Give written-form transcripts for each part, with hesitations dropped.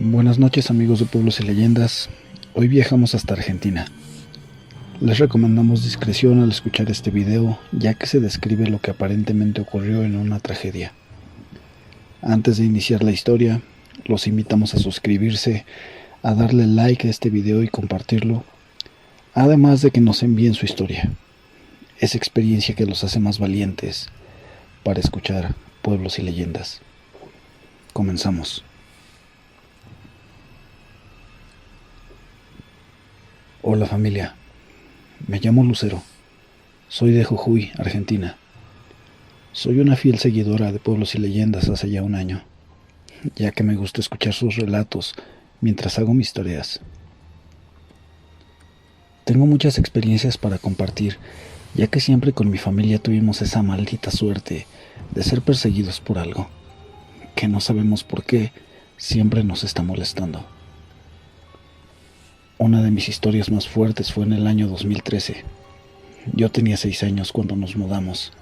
Buenas noches amigos de Pueblos y Leyendas, hoy viajamos hasta Argentina. Les recomendamos discreción al escuchar este video, ya que se describe lo que aparentemente ocurrió en una tragedia. Antes de iniciar la historia, los invitamos a suscribirse, a darle like a este video y compartirlo, además de que nos envíen su historia, esa experiencia que los hace más valientes para escuchar Pueblos y Leyendas. Comenzamos. Hola familia, me llamo Lucero, soy de Jujuy, Argentina. Soy una fiel seguidora de Pueblos y Leyendas hace ya un año, ya que me gusta escuchar sus relatos mientras hago mis tareas. Tengo muchas experiencias para compartir, ya que siempre con mi familia tuvimos esa maldita suerte de ser perseguidos por algo, que no sabemos por qué, siempre nos está molestando. Una de mis historias más fuertes fue en el año 2013. Yo tenía 6 años cuando nos mudamos.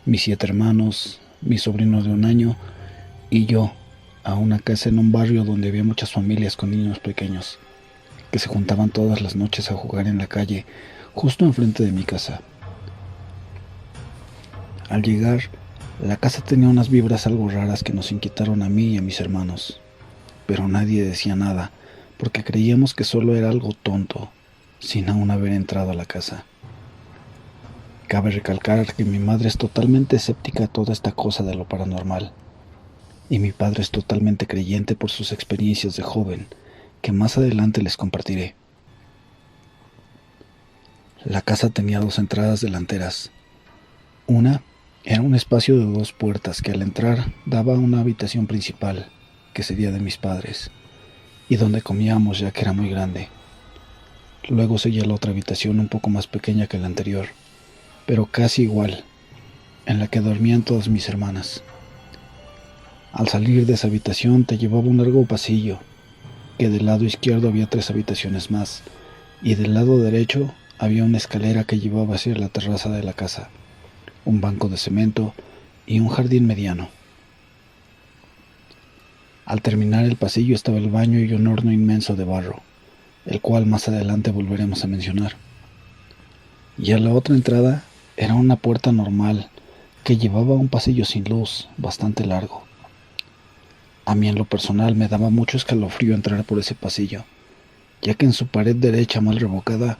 Mis 7 hermanos, mi sobrino de 1 año y yo a una casa en un barrio donde había muchas familias con niños pequeños que se juntaban todas las noches a jugar en la calle justo enfrente de mi casa. Al llegar, la casa tenía unas vibras algo raras que nos inquietaron a mí y a mis hermanos, pero nadie decía nada porque creíamos que solo era algo tonto, sin aún haber entrado a la casa. Cabe recalcar que mi madre es totalmente escéptica a toda esta cosa de lo paranormal, y mi padre es totalmente creyente por sus experiencias de joven, que más adelante les compartiré. La casa tenía 2 entradas delanteras. Una era un espacio de 2 puertas que al entrar daba a una habitación principal, que sería de mis padres, y donde comíamos ya que era muy grande. Luego seguía la otra habitación un poco más pequeña que la anterior, pero casi igual, en la que dormían todas mis hermanas. Al salir de esa habitación te llevaba un largo pasillo, que del lado izquierdo había 3 habitaciones más, y del lado derecho había una escalera que llevaba hacia la terraza de la casa, un banco de cemento y un jardín mediano. Al terminar el pasillo estaba el baño y un horno inmenso de barro, el cual más adelante volveremos a mencionar. Y a la otra entrada era una puerta normal que llevaba a un pasillo sin luz, bastante largo. A mí en lo personal me daba mucho escalofrío entrar por ese pasillo, ya que en su pared derecha mal revocada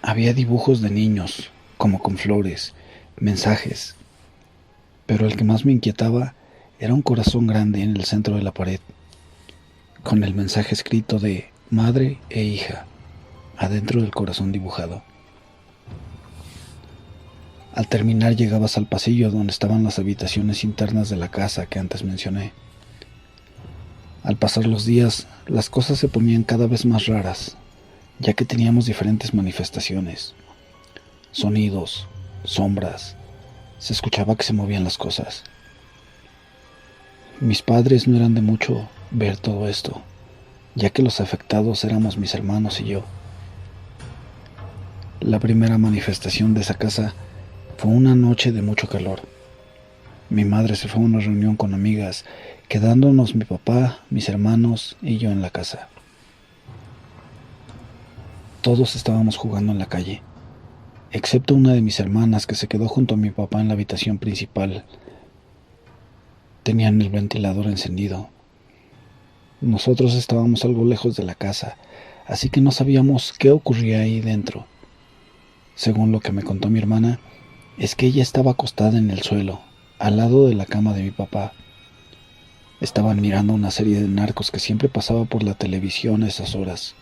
había dibujos de niños, como con flores, mensajes, pero el que más me inquietaba era un corazón grande en el centro de la pared, con el mensaje escrito de madre e hija, adentro del corazón dibujado. Al terminar llegabas al pasillo donde estaban las habitaciones internas de la casa que antes mencioné. Al pasar los días, las cosas se ponían cada vez más raras, ya que teníamos diferentes manifestaciones, sonidos, sombras, se escuchaba que se movían las cosas. Mis padres no eran de mucho ver todo esto, ya que los afectados éramos mis hermanos y yo. La primera manifestación de esa casa fue una noche de mucho calor. Mi madre se fue a una reunión con amigas, quedándonos mi papá, mis hermanos y yo en la casa. Todos estábamos jugando en la calle, excepto una de mis hermanas que se quedó junto a mi papá en la habitación principal. Tenían el ventilador encendido. Nosotros estábamos algo lejos de la casa, así que no sabíamos qué ocurría ahí dentro. Según lo que me contó mi hermana, es que ella estaba acostada en el suelo, al lado de la cama de mi papá. Estaban mirando una serie de narcos que siempre pasaba por la televisión a esas horas.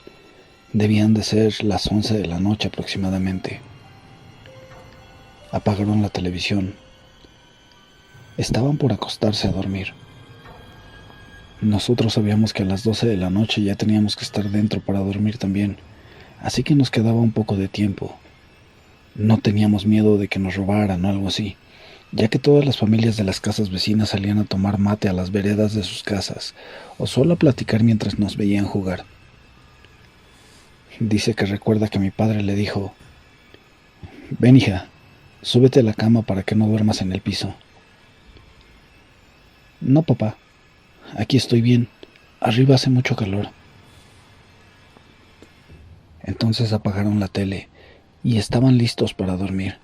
Debían de ser las 11 de la noche aproximadamente. Apagaron la televisión. Estaban por acostarse a dormir. Nosotros sabíamos que a las 12 de la noche ya teníamos que estar dentro para dormir también, así que nos quedaba un poco de tiempo. No teníamos miedo de que nos robaran o algo así, ya que todas las familias de las casas vecinas salían a tomar mate a las veredas de sus casas, o solo a platicar mientras nos veían jugar. Dice que recuerda que mi padre le dijo: «Ven, hija, súbete a la cama para que no duermas en el piso». «No, papá, aquí estoy bien. Arriba hace mucho calor. Entonces apagaron la tele y estaban listos para dormir,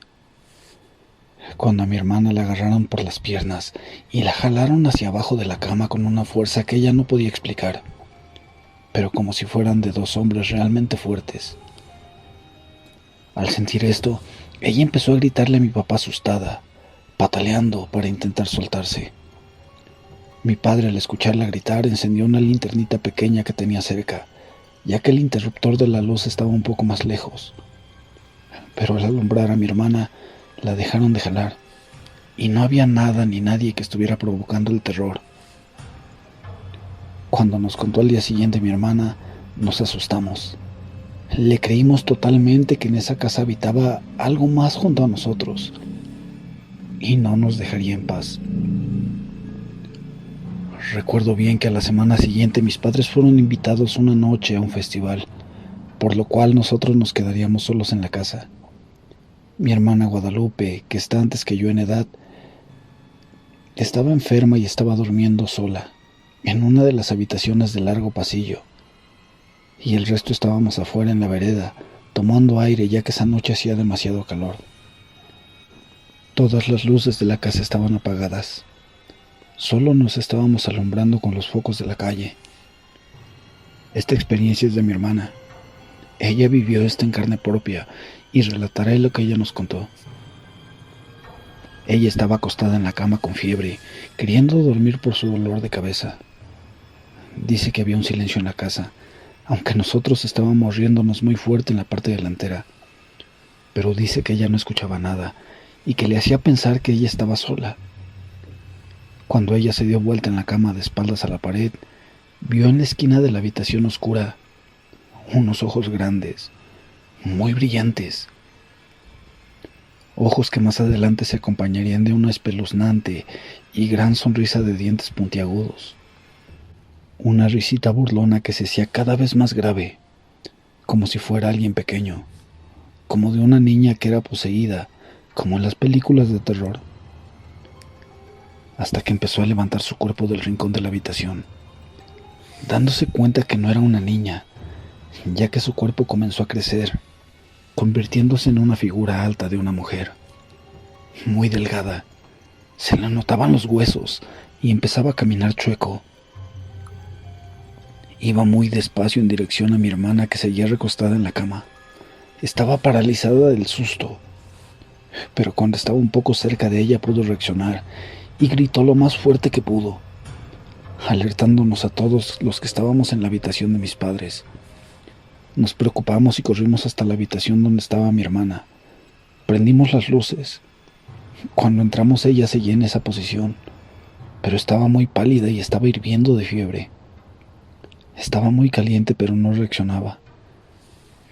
cuando a mi hermana la agarraron por las piernas y la jalaron hacia abajo de la cama con una fuerza que ella no podía explicar, pero como si fueran de dos hombres realmente fuertes. Al sentir esto, ella empezó a gritarle a mi papá asustada, pataleando para intentar soltarse. Mi padre, al escucharla gritar, encendió una linternita pequeña que tenía cerca, ya que el interruptor de la luz estaba un poco más lejos. Pero al alumbrar a mi hermana, la dejaron de jalar, y no había nada ni nadie que estuviera provocando el terror. Cuando nos contó al día siguiente mi hermana, nos asustamos. Le creímos totalmente que en esa casa habitaba algo más junto a nosotros, y no nos dejaría en paz. Recuerdo bien que a la semana siguiente mis padres fueron invitados una noche a un festival, por lo cual nosotros nos quedaríamos solos en la casa. Mi hermana Guadalupe, que está antes que yo en edad, estaba enferma y estaba durmiendo sola, en una de las habitaciones del largo pasillo, y el resto estábamos afuera en la vereda, tomando aire ya que esa noche hacía demasiado calor. Todas las luces de la casa estaban apagadas. Solo nos estábamos alumbrando con los focos de la calle. Esta experiencia es de mi hermana. Ella vivió esto en carne propia y relataré lo que ella nos contó. Ella estaba acostada en la cama con fiebre, queriendo dormir por su dolor de cabeza. Dice que había un silencio en la casa, aunque nosotros estábamos riéndonos muy fuerte en la parte delantera. Pero dice que ella no escuchaba nada y que le hacía pensar que ella estaba sola. Cuando ella se dio vuelta en la cama de espaldas a la pared, vio en la esquina de la habitación oscura unos ojos grandes, muy brillantes. Ojos que más adelante se acompañarían de una espeluznante y gran sonrisa de dientes puntiagudos. Una risita burlona que se hacía cada vez más grave, como si fuera alguien pequeño, como de una niña que era poseída, como en las películas de terror. Hasta que empezó a levantar su cuerpo del rincón de la habitación, dándose cuenta que no era una niña, ya que su cuerpo comenzó a crecer, convirtiéndose en una figura alta de una mujer, muy delgada. Se le notaban los huesos y empezaba a caminar chueco. Iba muy despacio en dirección a mi hermana, que seguía recostada en la cama. Estaba paralizada del susto, pero cuando estaba un poco cerca de ella pudo reaccionar y gritó lo más fuerte que pudo, alertándonos a todos los que estábamos en la habitación de mis padres. Nos preocupamos y corrimos hasta la habitación donde estaba mi hermana. Prendimos las luces. Cuando entramos ella seguía en esa posición, pero estaba muy pálida y estaba hirviendo de fiebre. Estaba muy caliente, pero no reaccionaba.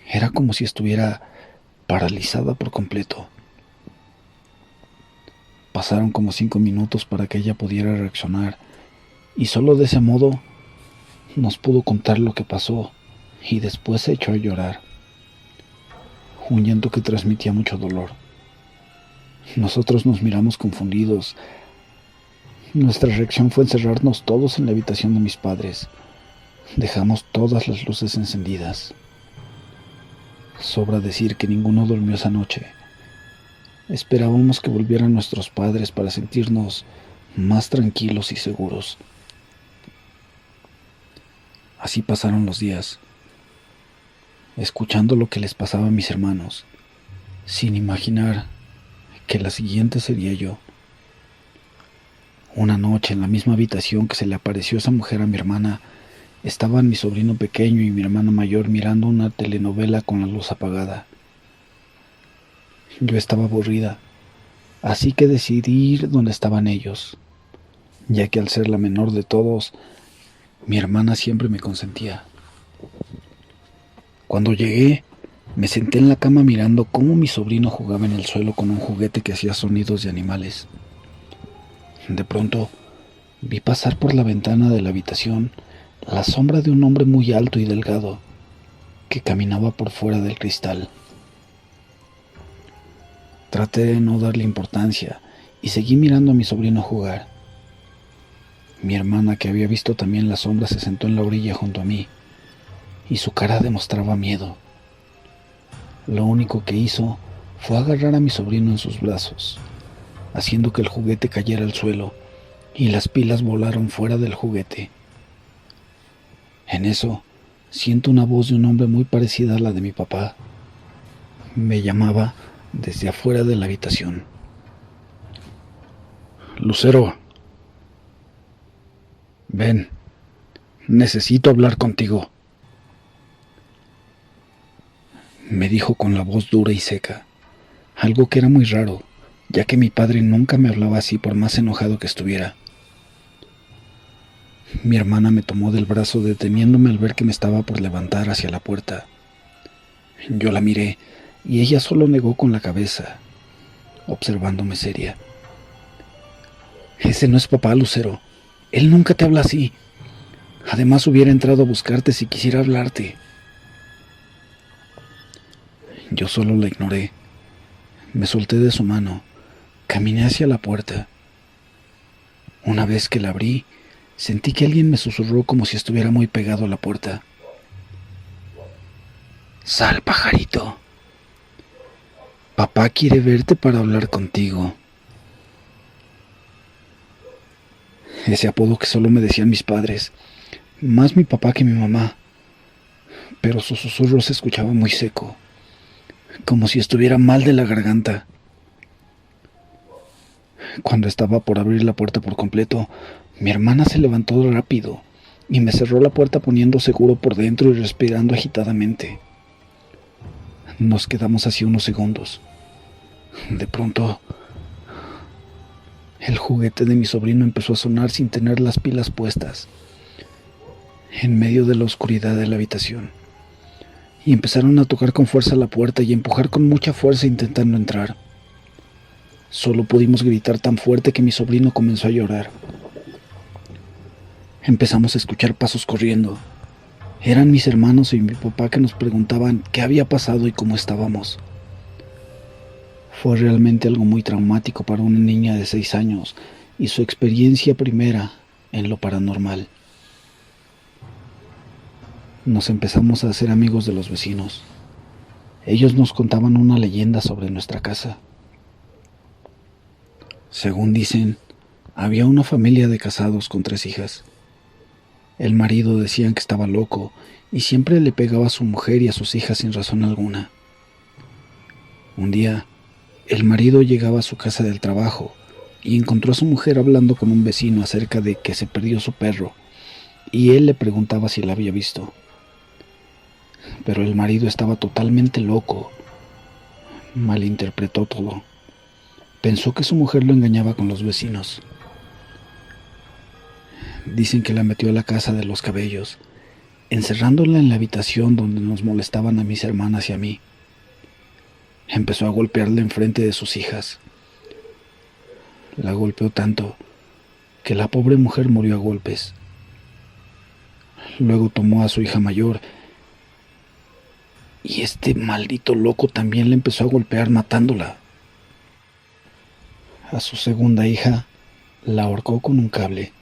Era como si estuviera paralizada por completo. Pasaron como 5 minutos para que ella pudiera reaccionar, y solo de ese modo nos pudo contar lo que pasó, y después se echó a llorar. Un llanto que transmitía mucho dolor. Nosotros nos miramos confundidos. Nuestra reacción fue encerrarnos todos en la habitación de mis padres. Dejamos todas las luces encendidas. Sobra decir que ninguno durmió esa noche. Esperábamos que volvieran nuestros padres para sentirnos más tranquilos y seguros. Así pasaron los días, escuchando lo que les pasaba a mis hermanos, sin imaginar que la siguiente sería yo. Una noche, en la misma habitación que se le apareció esa mujer a mi hermana, estaban mi sobrino pequeño y mi hermana mayor mirando una telenovela con la luz apagada. Yo estaba aburrida, así que decidí ir donde estaban ellos, ya que al ser la menor de todos, mi hermana siempre me consentía. Cuando llegué, me senté en la cama mirando cómo mi sobrino jugaba en el suelo con un juguete que hacía sonidos de animales. De pronto, vi pasar por la ventana de la habitación la sombra de un hombre muy alto y delgado que caminaba por fuera del cristal. Traté de no darle importancia y seguí mirando a mi sobrino jugar. Mi hermana, que había visto también la sombra, se sentó en la orilla junto a mí, y su cara demostraba miedo. Lo único que hizo fue agarrar a mi sobrino en sus brazos, haciendo que el juguete cayera al suelo y las pilas volaron fuera del juguete. En eso, siento una voz de un hombre muy parecida a la de mi papá. Me llamaba desde afuera de la habitación. Lucero, ven, necesito hablar contigo, me dijo con la voz dura y seca, algo que era muy raro, ya que mi padre nunca me hablaba así por más enojado que estuviera. Mi hermana me tomó del brazo deteniéndome al ver que me estaba por levantar hacia la puerta. Yo la miré y ella solo negó con la cabeza, observándome seria. Ese no es papá, Lucero. Él nunca te habla así. Además hubiera entrado a buscarte si quisiera hablarte. Yo solo la ignoré. Me solté de su mano. Caminé hacia la puerta. Una vez que la abrí, sentí que alguien me susurró como si estuviera muy pegado a la puerta. Sal, pajarito. Papá quiere verte para hablar contigo. Ese apodo que solo me decían mis padres, más mi papá que mi mamá, pero su susurro se escuchaba muy seco, como si estuviera mal de la garganta. Cuando estaba por abrir la puerta por completo, mi hermana se levantó rápido y me cerró la puerta poniendo seguro por dentro y respirando agitadamente. Nos quedamos así unos segundos. De pronto, el juguete de mi sobrino empezó a sonar sin tener las pilas puestas, en medio de la oscuridad de la habitación, y empezaron a tocar con fuerza la puerta y a empujar con mucha fuerza intentando entrar. Solo pudimos gritar tan fuerte que mi sobrino comenzó a llorar. Empezamos a escuchar pasos corriendo. Eran mis hermanos y mi papá que nos preguntaban qué había pasado y cómo estábamos. Fue realmente algo muy traumático para una niña de 6 años y su experiencia primera en lo paranormal. Nos empezamos a hacer amigos de los vecinos. Ellos nos contaban una leyenda sobre nuestra casa. Según dicen, había una familia de casados con 3 hijas. El marido decían que estaba loco y siempre le pegaba a su mujer y a sus hijas sin razón alguna. Un día, el marido llegaba a su casa del trabajo y encontró a su mujer hablando con un vecino acerca de que se perdió su perro, y él le preguntaba si la había visto. Pero el marido estaba totalmente loco. Malinterpretó todo. Pensó que su mujer lo engañaba con los vecinos. Dicen que la metió a la casa de los cabellos, encerrándola en la habitación donde nos molestaban a mis hermanas y a mí. Empezó a golpearla enfrente de sus hijas. La golpeó tanto que la pobre mujer murió a golpes. Luego tomó a su hija mayor y este maldito loco también la empezó a golpear matándola. A su segunda hija la ahorcó con un cable,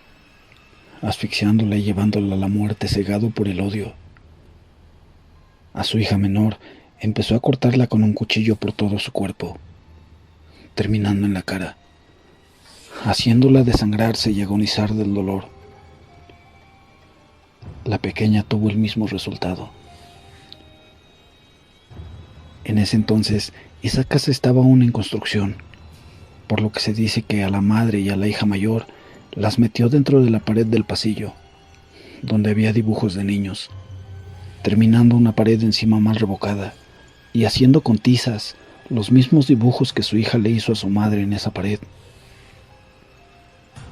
asfixiándola y llevándola a la muerte cegado por el odio. A su hija menor empezó a cortarla con un cuchillo por todo su cuerpo, terminando en la cara, haciéndola desangrarse y agonizar del dolor. La pequeña tuvo el mismo resultado. En ese entonces, esa casa estaba aún en construcción, por lo que se dice que a la madre y a la hija mayor las metió dentro de la pared del pasillo, donde había dibujos de niños, terminando una pared encima mal revocada y haciendo con tizas los mismos dibujos que su hija le hizo a su madre en esa pared.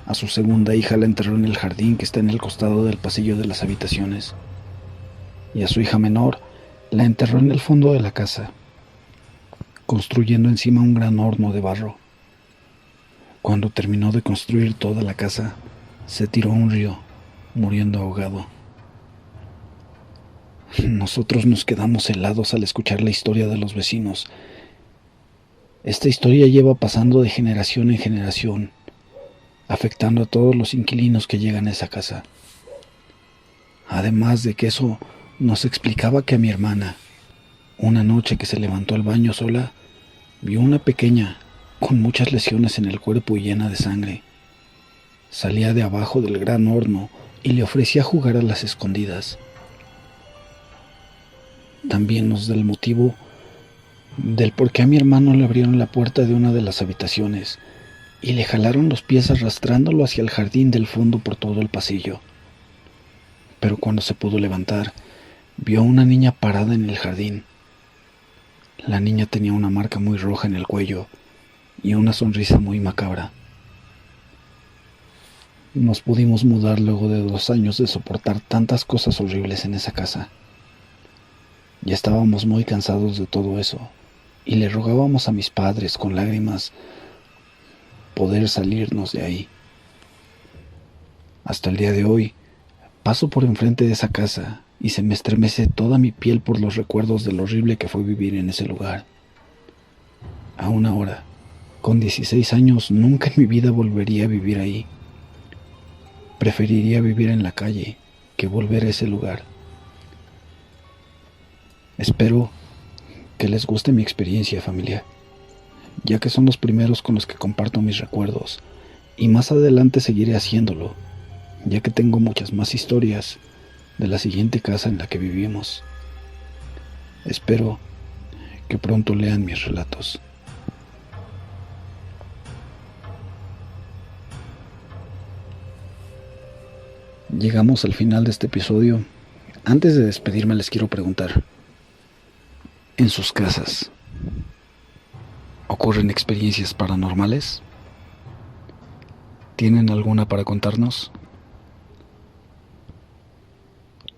A su segunda hija la enterró en el jardín que está en el costado del pasillo de las habitaciones, y a su hija menor la enterró en el fondo de la casa, construyendo encima un gran horno de barro. Cuando terminó de construir toda la casa, se tiró a un río, muriendo ahogado. Nosotros nos quedamos helados al escuchar la historia de los vecinos. Esta historia lleva pasando de generación en generación, afectando a todos los inquilinos que llegan a esa casa. Además de que eso nos explicaba que a mi hermana, una noche que se levantó al baño sola, vio una pequeña con muchas lesiones en el cuerpo y llena de sangre. Salía de abajo del gran horno y le ofrecía jugar a las escondidas. También nos da el motivo del por qué a mi hermano le abrieron la puerta de una de las habitaciones y le jalaron los pies arrastrándolo hacia el jardín del fondo por todo el pasillo. Pero cuando se pudo levantar, vio a una niña parada en el jardín. La niña tenía una marca muy roja en el cuello y una sonrisa muy macabra. Nos pudimos mudar luego de 2 años de soportar tantas cosas horribles en esa casa. Ya estábamos muy cansados de todo eso y le rogábamos a mis padres con lágrimas poder salirnos de ahí. Hasta el día de hoy, paso por enfrente de esa casa y se me estremece toda mi piel por los recuerdos de lo horrible que fue vivir en ese lugar. Aún ahora, con 16 años, nunca en mi vida volvería a vivir ahí. Preferiría vivir en la calle que volver a ese lugar. Espero que les guste mi experiencia, familia, ya que son los primeros con los que comparto mis recuerdos, y más adelante seguiré haciéndolo, ya que tengo muchas más historias de la siguiente casa en la que vivimos. Espero que pronto lean mis relatos. Llegamos al final de este episodio. Antes de despedirme les quiero preguntar, ¿en sus casas ocurren experiencias paranormales? ¿Tienen alguna para contarnos?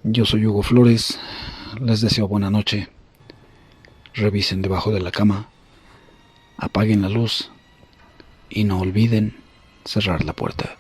Yo soy Hugo Flores, les deseo buena noche. Revisen debajo de la cama, apaguen la luz y no olviden cerrar la puerta.